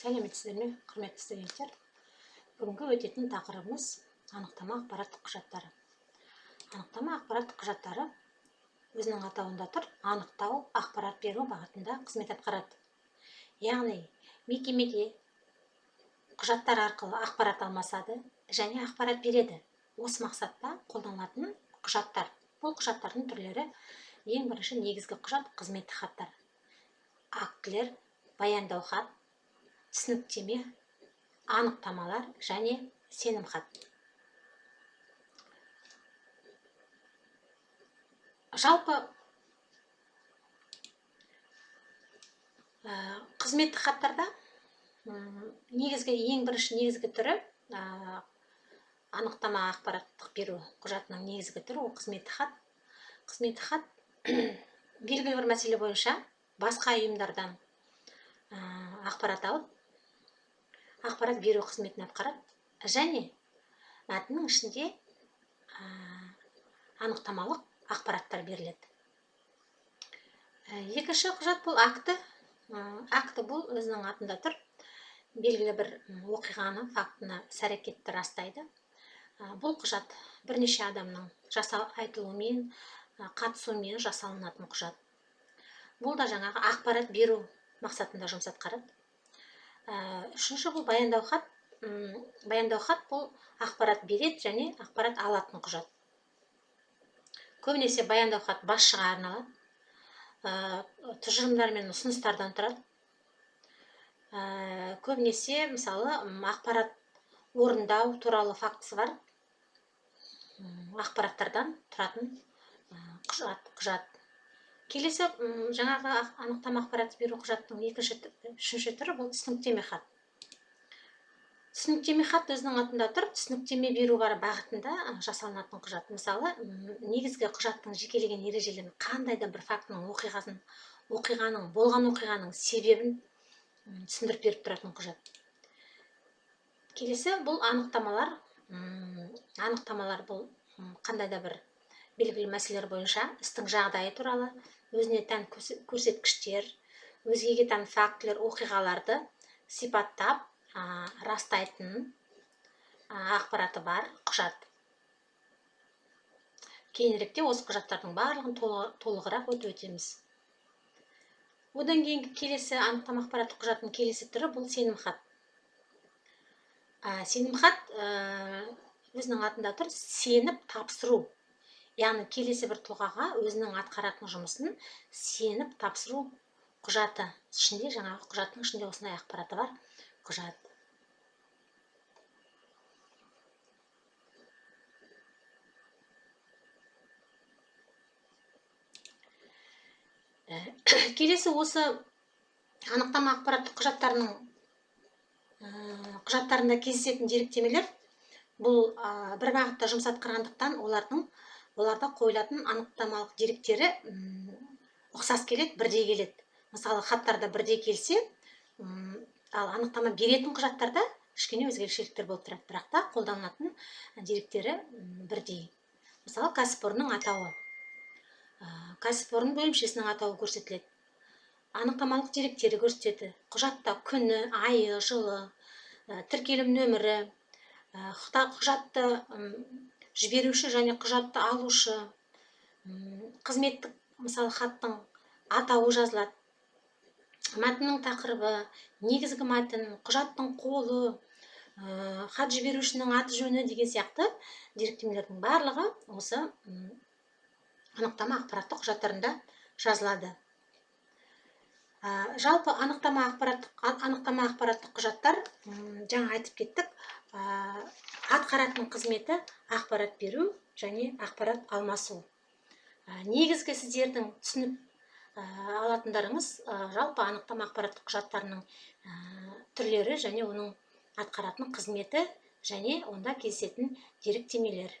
Сәлеметсіздер ме, құрметті студенттер? Бүгінгі өтетін тақырыбымыз анықтама ақпараттық құжаттары. Анықтама ақпараттық құжаттары өзінің атауында тұр, анықтау, ақпарат беру бағытында қызмет атқарады. Яғни, мекемеде құжаттар арқылы ақпарат алмасады және ақпарат береді. Осы мақсатта қолданылатын құжаттар. Бұл құжаттардың түрлері: ең бірінші негізгі құжат қызметтік хаттар, актілер, баяндау хат, түсініктеме, анықтамалар және сенім хат. Жалпы қызметтік хаттарда ең бірінші негізгі түрі анықтама ақпараттық беру құжатының негізгі түрі ол қызметтік хат. Қызметтік хат белгілі бір мәселе бойынша басқа ұйымдардан ақпарат алып, ақпарат беру қызметін атқарады және мәтіннің ішінде анықтамалық ақпараттар беріледі. Екінші құжат бұл акті. Акті бұл өзінің атында тұр. Белгілі бір оқиғаны, фактіні, іс-әрекетті растайды. Бұл құжат бірнеше адамның айтылуымен, қатысуымен жасалынатын құжат. Бұл да жаңағы ақпарат беру мақсатында жұмыс атқарады. Үшінші бұл баяндау хат. Баяндау хат бұл ақпарат береді және ақпарат алатын құжат. Көбінесе баяндау хат басшыға арналады. Тұжырымдар мен ұсыныстардан тұрады. Көбінесе мысалы ақпарат орындау туралы фактісі бар ақпараттардан тұратын құжат. Келесі жаңағы анықтама ақпарат беру құжаттың үшінші түрі бұл түсініктеме хат. Түсініктеме хат өзінің атында тұр. Түсініктеме беру бар бағытында жасалынатын құжат. Мысалы, негізгі құжаттың жекелеген ережелерін, қандай да бір фактінің болған оқиғаның себебін түсіндіріп беріп тұратын құжат. Келесі бұл анықтамалар. Анықтамалар бұл қандай да бір белгілі мәселелер бойынша істің жағдайы туралы, өзіне тән көрсеткіштер, өзгеге тән фактілер, оқиғаларды сипаттап растайтын ақпараты бар құжат. Кейініректе осы құжаттардың барлығын толығырақ өтеміз. Одан кейінгі келесі анықтама ақпараттық құжаттың келесі түрі бұл сенім хат. Сенім хат өзінің атында тұр, сеніп тапсыру. Яғни келесі бір тұлғаға өзінің атқаратын жұмысын сеніп тапсыру құжаты. Жаңағы құжаттың ішінде осындай ақпараты бар құжат. Келесі осы анықтама ақпараттық құжаттарында кездесетін деректемелер бұл бір бағытта жұмыс атқарғандықтан оларда қойылатын анықтамалық деректері ұқсас келеді, бірдей келеді. Мысалы, хаттарда бірдей келсе, ал анықтама беретін құжаттарда кішкене өзгешеліктер болып тұрады, бірақ та қолданылатын деректері бірдей. Мысалы, кәсіпорынның атауы. Кәсіпорын бөлімшесінің атауы көрсетіледі. Анықтамалық деректері көрсетеді. Құжатта күні, айы, жылы, тіркелім нөмірі, құжатты жіберуші және құжатты алушы, қызметтік, мысалы, хаттың атауы жазылады. Мәтіннің тақырыбы, негізгі мәтін, құжаттың қолы, хат жіберушінің аты жөні деген сияқты деректемелердің барлығы осы анықтама ақпараттық құжаттарында жазылады. Жалпы анықтама ақпараттық құжаттар, жаңа айтып кеттік, атқаратын қызметі ақпарат беру және ақпарат алмасу. Негізгі сіздердің түсініп алатындарыңыз жалпы анықтама ақпараттық құжаттарының түрлері және оның атқаратын қызметі және онда кездесетін деректемелер.